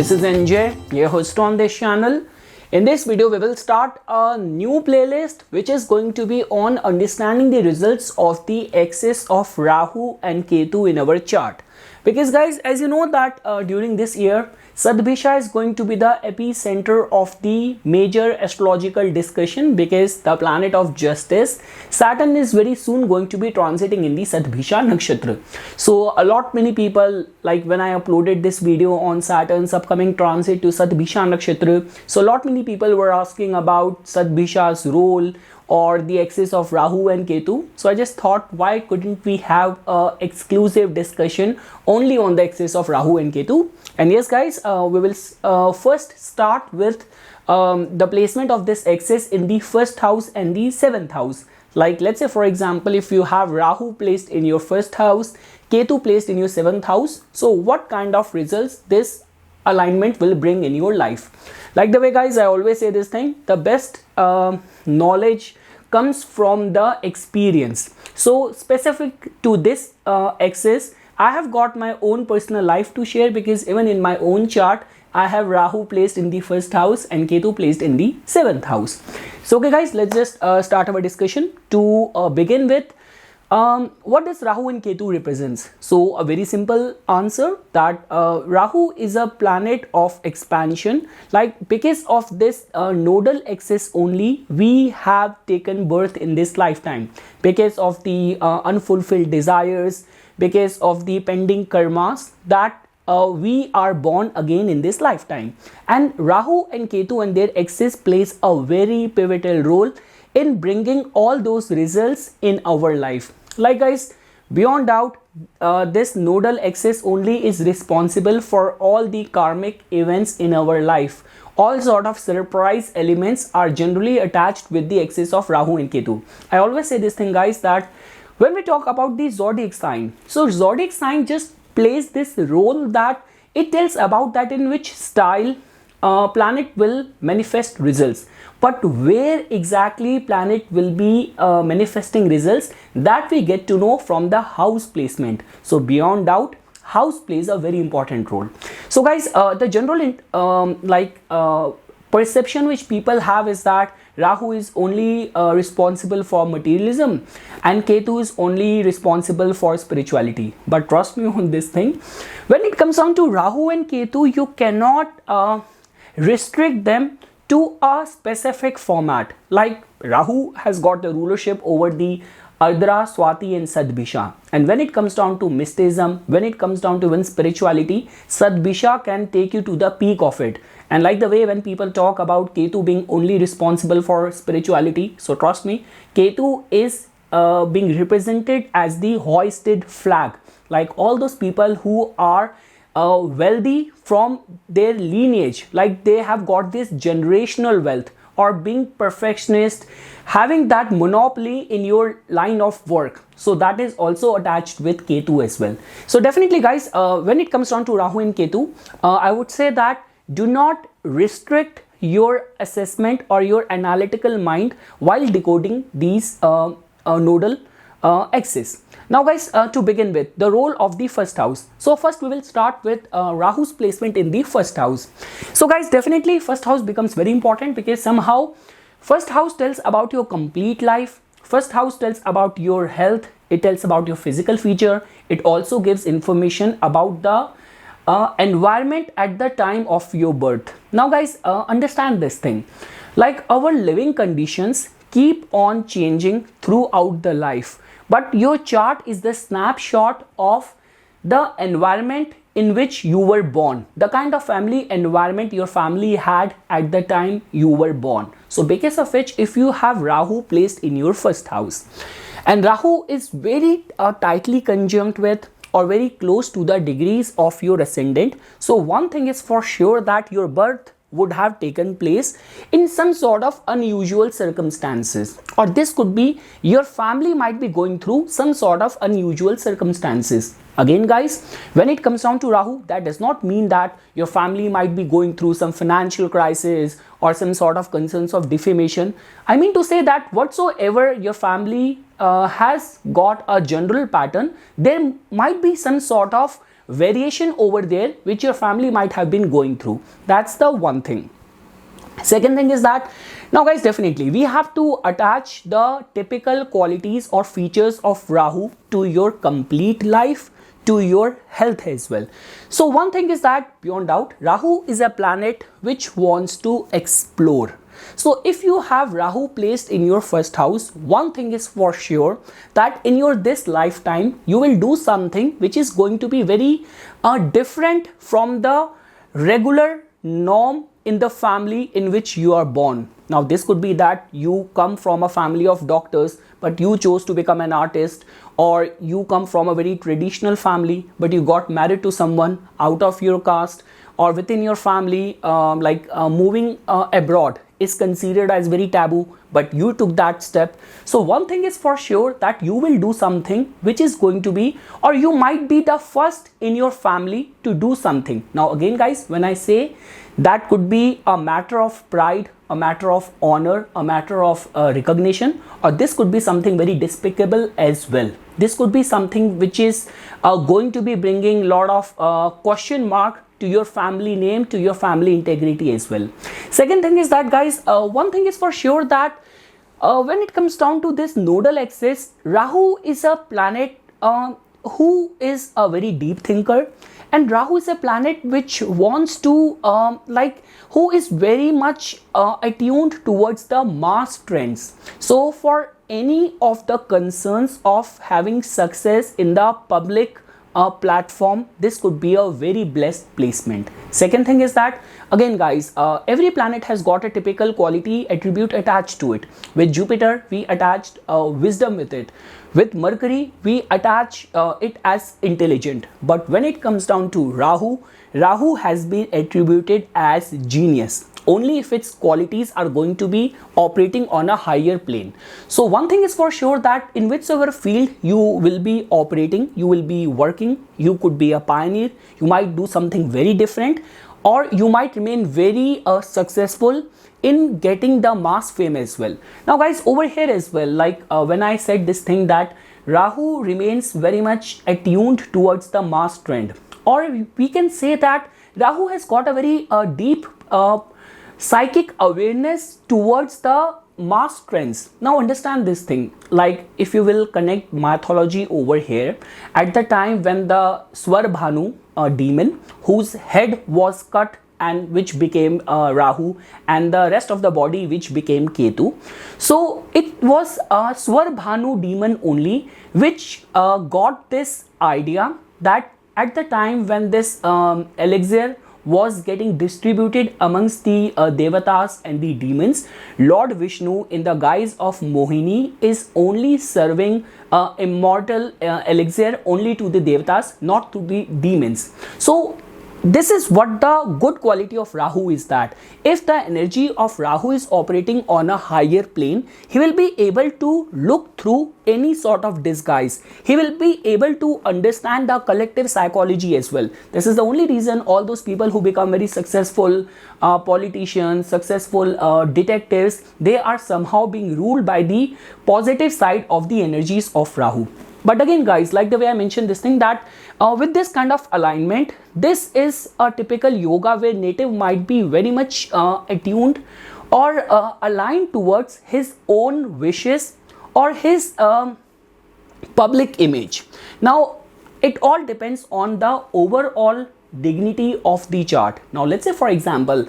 This is NJ, your host on this channel. In this video, we will start a new playlist which is going to be on understanding the results of the axis of Rahu and Ketu in our chart. Because guys, as you know that during this year, Sadbhisha is going to be the epicenter of the major astrological discussion because the planet of justice, Saturn, is very soon going to be transiting in the Sadbhisha nakshatra. So many people, like when I uploaded this video on Saturn's upcoming transit to Sadbhisha nakshatra, so many people were asking about Sadbhisha's role or the axis of Rahu and Ketu. So I just thought, why couldn't we have a exclusive discussion only on the axis of Rahu and Ketu? And yes guys, we will first start with the placement of this axis in the first house and the seventh house. Like let's say for example, if you have Rahu placed in your first house, Ketu placed in your seventh house, so what kind of results this alignment will bring in your life? Like the way guys, I always say this thing, the best knowledge comes from the experience. So specific to this axis, I have got my own personal life to share because even in my own chart, I have Rahu placed in the first house and Ketu placed in the seventh house. So okay guys, let's just start our discussion. To begin with, what does Rahu and Ketu represents? So a very simple answer that Rahu is a planet of expansion. Like because of this nodal axis only, we have taken birth in this lifetime because of the unfulfilled desires, because of the pending karmas that we are born again in this lifetime. And Rahu and Ketu and their axis plays a very pivotal role in bringing all those results in our life. Like guys, beyond doubt, this nodal axis only is responsible for all the karmic events in our life. All sort of surprise elements are generally attached with the axis of Rahu and Ketu. I always say this thing guys, that when we talk about the zodiac sign, so zodiac sign just plays this role that it tells about that in which style planet will manifest results. But where exactly planet will be manifesting results, that we get to know from the house placement. So beyond doubt, house plays a very important role. So guys, the general perception which people have is that Rahu is only responsible for materialism and Ketu is only responsible for spirituality. But trust me on this thing, when it comes down to Rahu and Ketu, you cannot restrict them to a specific format. Like Rahu has got the rulership over the Ardra, Swati and Sadbhisha. And when it comes down to mysticism, when it comes down to even spirituality, Sadbhisha can take you to the peak of it. And like the way when people talk about Ketu being only responsible for spirituality, so trust me, Ketu is being represented as the hoisted flag. Like all those people who are wealthy from their lineage, like they have got this generational wealth, or being perfectionist, having that monopoly in your line of work. So that is also attached with Ketu as well. So definitely guys, when it comes down to Rahu and Ketu, I would say that do not restrict your assessment or your analytical mind while decoding these nodal axis. Now guys, to begin with, the role of the first house. So first we will start with Rahu's placement in the first house. So guys, definitely first house becomes very important because somehow first house tells about your complete life. First house tells about your health. It tells about your physical feature. It also gives information about the environment at the time of your birth. Now guys, understand this thing. Like our living conditions keep on changing throughout the life. But your chart is the snapshot of the environment in which you were born, the kind of family environment your family had at the time you were born. So because of which, if you have Rahu placed in your first house, and Rahu is very tightly conjunct with or very close to the degrees of your ascendant, so one thing is for sure that your birth would have taken place in some sort of unusual circumstances, or this could be your family might be going through some sort of unusual circumstances. Again guys, when it comes down to Rahu, that does not mean that your family might be going through some financial crisis or some sort of concerns of defamation. I mean to say that whatsoever your family has got a general pattern, there might be some sort of variation over there which your family might have been going through. That's the one thing. Second thing is that, now guys, definitely we have to attach the typical qualities or features of Rahu to your complete life, to your health as well. So one thing is that beyond doubt, Rahu is a planet which wants to explore. So if you have Rahu placed in your first house, one thing is for sure, that in your this lifetime you will do something which is going to be very different from the regular norm in the family in which you are born. Now this could be that you come from a family of doctors but you chose to become an artist, or you come from a very traditional family but you got married to someone out of your caste, or within your family moving abroad is considered as very taboo, but you took that step. So one thing is for sure, that you will do something which is going to be, or you might be the first in your family to do something. Now again guys, when I say that could be a matter of pride, a matter of honor, a matter of recognition, or this could be something very despicable as well. This could be something which is going to be bringing a lot of question mark to your family name, to your family integrity as well. Second thing is that guys, one thing is for sure, that when it comes down to this nodal axis, Rahu is a planet who is a very deep thinker, and Rahu is a planet which wants to who is very much attuned towards the mass trends. So for any of the concerns of having success in the public platform, this could be a very blessed placement. Second thing is that, again guys, every planet has got a typical quality attribute attached to it. With Jupiter we attached wisdom with it. With Mercury we attach it as intelligent. But when it comes down to Rahu, Rahu has been attributed as genius only if its qualities are going to be operating on a higher plane. So one thing is for sure, that in whichever field you will be operating, you will be working, you could be a pioneer, you might do something very different, or you might remain very successful in getting the mass fame as well. Now guys, over here as well, when I said this thing, that Rahu remains very much attuned towards the mass trend, or we can say that Rahu has got a very deep psychic awareness towards the mass trends. Now understand this thing, like if you will connect mythology over here, at the time when the Swarbhanu demon, whose head was cut and which became Rahu, and the rest of the body which became Ketu, so it was a Swarbhanu demon only which got this idea that at the time when this elixir was getting distributed amongst the Devatas and the demons, Lord Vishnu in the guise of Mohini is only serving immortal elixir only to the Devatas, not to the demons. So this is what the good quality of Rahu is, that if the energy of Rahu is operating on a higher plane, he will be able to look through any sort of disguise. He will be able to understand the collective psychology as well. This is the only reason all those people who become very successful politicians, successful detectives, they are somehow being ruled by the positive side of the energies of Rahu. But again guys, like the way I mentioned this thing, that with this kind of alignment, this is a typical yoga where native might be very much attuned or aligned towards his own wishes or his public image. Now it all depends on the overall dignity of the chart. Now let's say for example,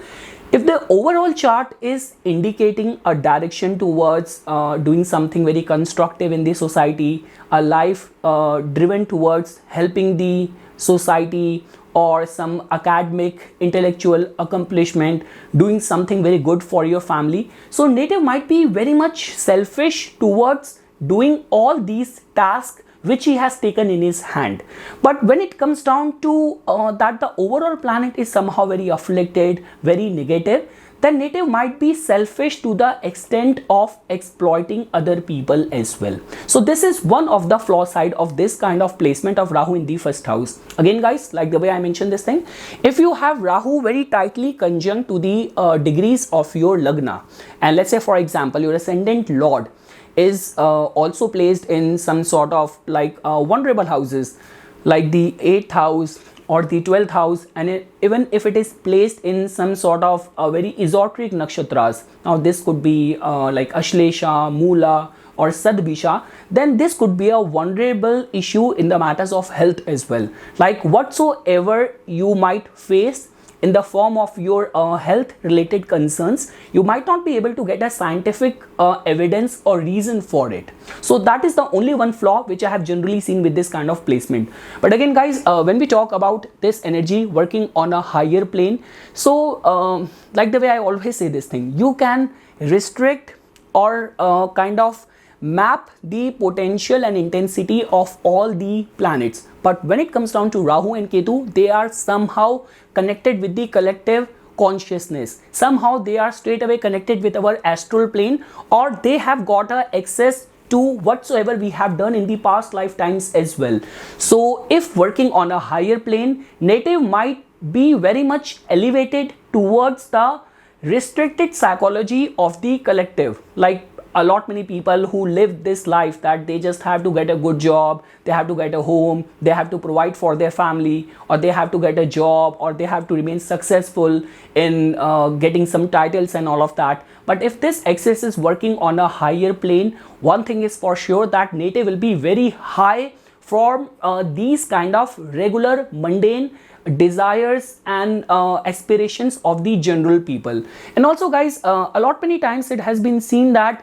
if the overall chart is indicating a direction towards doing something very constructive in the society, a life driven towards helping the society, or some academic intellectual accomplishment, doing something very good for your family, so native might be very much selfish towards doing all these tasks which he has taken in his hand. But when it comes down to that the overall planet is somehow very afflicted, very negative, then native might be selfish to the extent of exploiting other people as well. So this is one of the flaw side of this kind of placement of Rahu in the first house. Again guys, like the way I mentioned this thing, if you have Rahu very tightly conjunct to the degrees of your Lagna, and let's say for example your ascendant Lord is also placed in some sort of vulnerable houses, like the 8th house or the 12th house, and even if it is placed in some sort of very esoteric nakshatras, now this could be like Ashlesha, Mula or Sadbisha, then this could be a vulnerable issue in the matters of health as well. Like whatsoever you might face in the form of your health related concerns, you might not be able to get a scientific evidence or reason for it. So that is the only one flaw which I have generally seen with this kind of placement. But again guys, when we talk about this energy working on a higher plane, so like the way I always say this thing, you can restrict or kind of map the potential and intensity of all the planets, but when it comes down to Rahu and Ketu, they are somehow connected with the collective consciousness. Somehow they are straight away connected with our astral plane, or they have got a access to whatsoever we have done in the past lifetimes as well. So if working on a higher plane, native might be very much elevated towards the restricted psychology of the collective. Like a lot many people who live this life that they just have to get a good job, they have to get a home, they have to provide for their family, or they have to get a job, or they have to remain successful in getting some titles and all of that. But if this axis is working on a higher plane, one thing is for sure, that native will be very high from these kind of regular mundane desires and aspirations of the general people. And also guys, a lot many times it has been seen that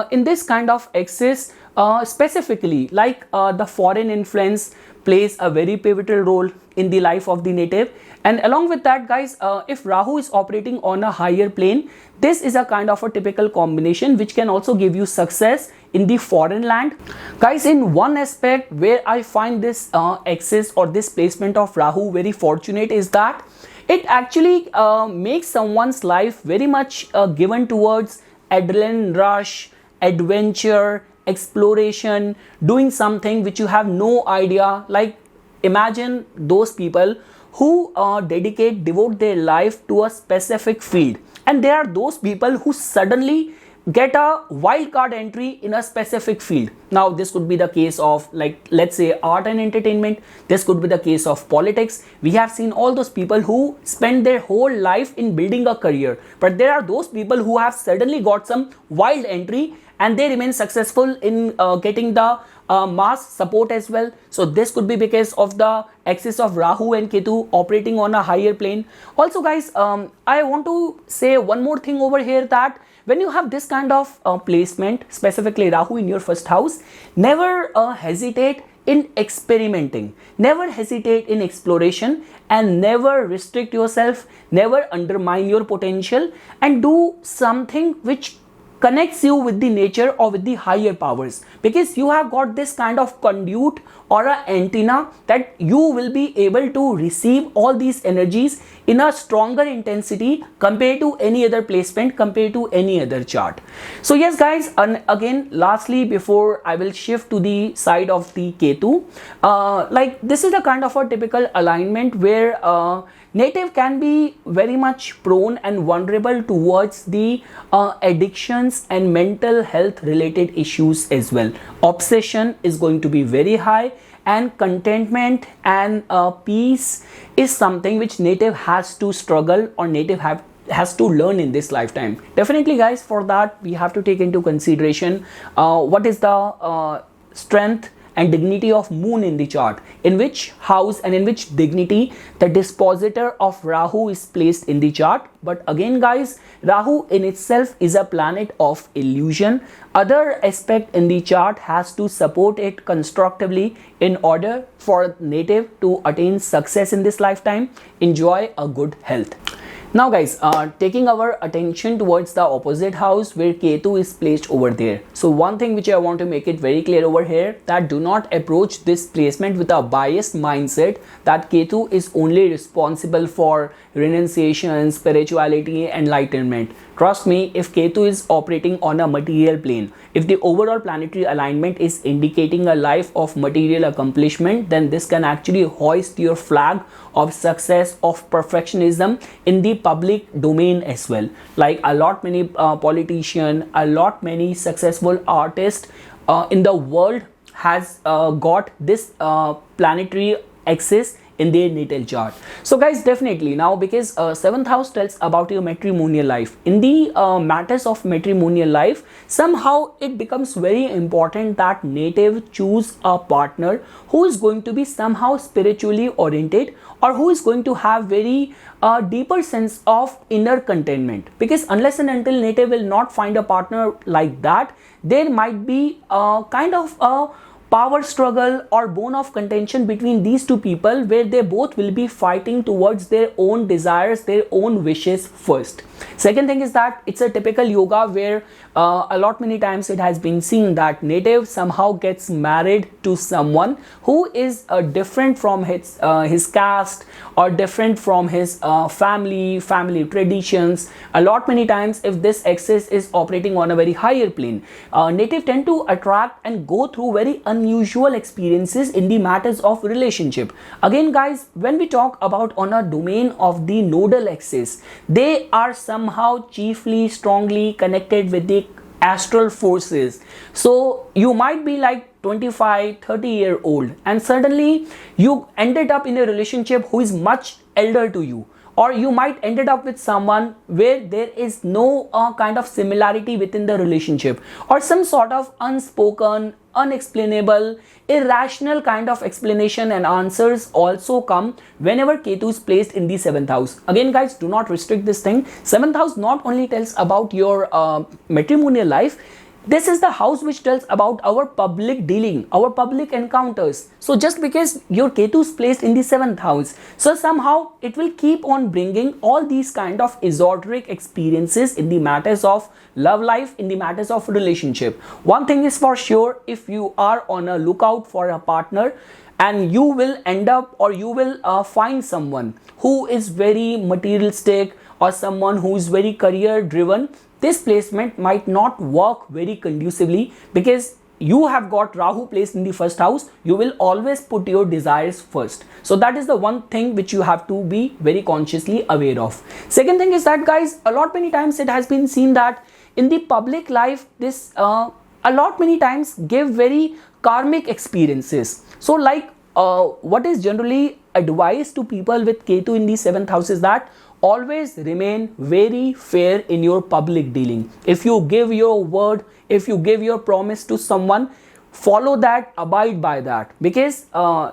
in this kind of axis, specifically like the foreign influence plays a very pivotal role in the life of the native. And along with that guys, if Rahu is operating on a higher plane, this is a kind of a typical combination which can also give you success in the foreign land. Guys, in one aspect where I find this axis or this placement of Rahu very fortunate is that it actually makes someone's life very much given towards adrenaline rush, adventure, exploration, doing something which you have no idea. Like imagine those people who devote their life to a specific field, and there are those people who suddenly get a wild card entry in a specific field. Now this could be the case of, like, let's say art and entertainment. This could be the case of politics. We have seen all those people who spend their whole life in building a career, but there are those people who have suddenly got some wild entry and they remain successful in getting the mass support as well. So this could be because of the axis of Rahu and Ketu operating on a higher plane. Also guys, I want to say one more thing over here, that when you have this kind of placement, specifically Rahu in your first house, never hesitate in experimenting, never hesitate in exploration, and never restrict yourself, never undermine your potential, and do something which connects you with the nature or with the higher powers, because you have got this kind of conduit or an antenna that you will be able to receive all these energies in a stronger intensity compared to any other placement, compared to any other chart. So yes guys, and again lastly, before I will shift to the side of the Ketu, like this is a kind of a typical alignment where native can be very much prone and vulnerable towards the addictions and mental health related issues as well. Obsession is going to be very high, and contentment and peace is something which native has to struggle, or native has to learn in this lifetime. Definitely guys, for that we have to take into consideration what is the strength and dignity of moon in the chart, in which house and in which dignity the dispositor of Rahu is placed in the chart. But again guys, Rahu in itself is a planet of illusion. Other aspect in the chart has to support it constructively in order for native to attain success in this lifetime, enjoy a good health. Now guys, taking our attention towards the opposite house where Ketu is placed over there. So one thing which I want to make it very clear over here, that do not approach this placement with a biased mindset that Ketu is only responsible for renunciation, spirituality, enlightenment. Trust me, if Ketu is operating on a material plane, if the overall planetary alignment is indicating a life of material accomplishment, then this can actually hoist your flag of success, of perfectionism in the public domain as well. Like a lot many politicians, a lot many successful artists in the world has got this planetary axis in their natal chart. So guys, definitely now, because 7th house tells about your matrimonial life, in the matters of matrimonial life, somehow it becomes very important that native choose a partner who is going to be somehow spiritually oriented, or who is going to have very deeper sense of inner contentment, because unless and until native will not find a partner like that, there might be a kind of a power struggle or bone of contention between these two people, where they both will be fighting towards their own desires, their own wishes first. Second thing is that it's a typical yoga where a lot many times it has been seen that native somehow gets married to someone who is different from his caste, or different from his family traditions. A lot many times, if this axis is operating on a very higher plane, native tend to attract and go through very unusual experiences in the matters of relationship. Again guys, when we talk about on a domain of the nodal axis, they are somehow chiefly strongly connected with the astral forces. So you might be like 25-30-year-old, and suddenly you ended up in a relationship who is much elder to you, or you might ended up with someone where there is no kind of similarity within the relationship, or some sort of unspoken, unexplainable, irrational kind of explanation and answers also come whenever Ketu is placed in the 7th house. Again guys, do not restrict this thing. 7th house not only tells about your matrimonial life, this is the house which tells about our public dealing, our public encounters. So just because your Ketu is placed in the 7th house, so somehow it will keep on bringing all these kind of esoteric experiences in the matters of love life, in the matters of relationship. One thing is for sure, if you are on a lookout for a partner, and you will end up, or you will find someone who is very materialistic, or someone who is very career driven, this placement might not work very conducively, because you have got Rahu placed in the 1st house. You will always put your desires first. So that is the one thing which you have to be very consciously aware of. Second thing is that guys, a lot many times it has been seen that in the public life, this a lot many times give very karmic experiences. So like what is generally advised to people with Ketu in the 7th house is that always remain very fair in your public dealing. If you give your word, if you give your promise to someone, follow that, abide by that. Because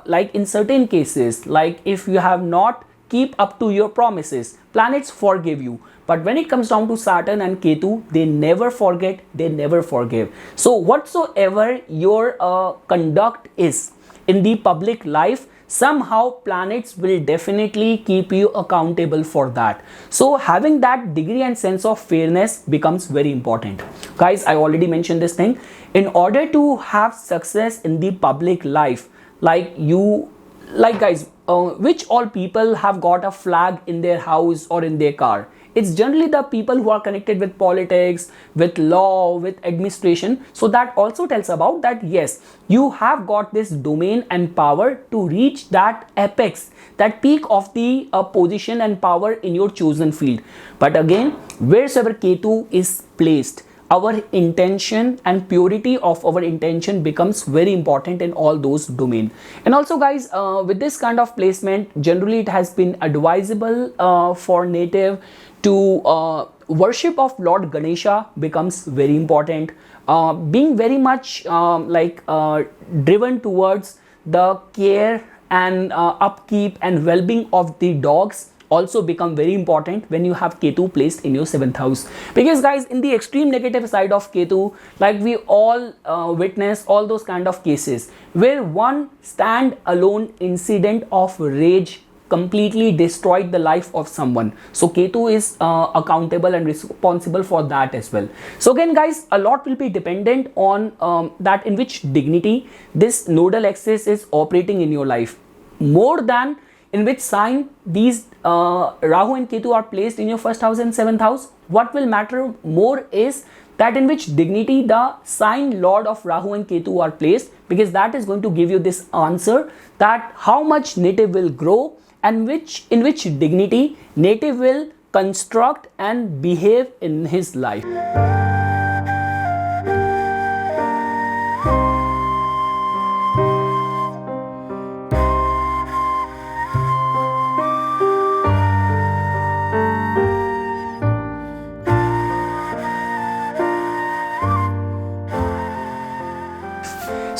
like in certain cases, like if you have not keep up to your promises, planets forgive you. But when it comes down to Saturn and Ketu, they never forget, they never forgive. So whatsoever your conduct is in the public life, somehow planets will definitely keep you accountable for that. So having that degree and sense of fairness becomes very important. Guys, I already mentioned this thing. In order to have success in the public life, like guys, which all people have got a flag in their house or in their car? It's generally the people who are connected with politics, with law, with administration. So that also tells about that yes, you have got this domain and power to reach that apex, that peak of the position and power in your chosen field. But again, wherever Ketu is placed, our intention and purity of our intention becomes very important in all those domains. And also guys, with this kind of placement, generally it has been advisable for native to worship of Lord Ganesha becomes very important. Being very much driven towards the care and upkeep and well-being of the dogs also become very important when you have Ketu placed in your 7th house. Because guys, in the extreme negative side of Ketu, like we all witness all those kind of cases where one stand alone incident of rage completely destroyed the life of someone. So Ketu is accountable and responsible for that as well. So again guys, a lot will be dependent on that in which dignity this nodal axis is operating in your life, more than in which sign these Rahu and Ketu are placed in your 1st house and 7th house. What will matter more is that in which dignity the sign Lord of Rahu and Ketu are placed, because that is going to give you this answer that how much native will grow and in which dignity native will construct and behave in his life.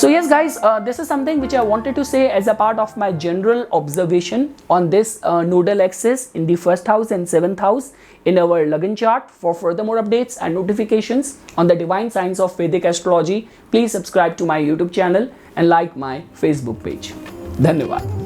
So yes guys, this is something which I wanted to say as a part of my general observation on this nodal axis in the 1st house and 7th house in our Lagna chart. For further more updates and notifications on the divine science of Vedic astrology, please subscribe to my YouTube channel and like my Facebook page. Dhanyavad.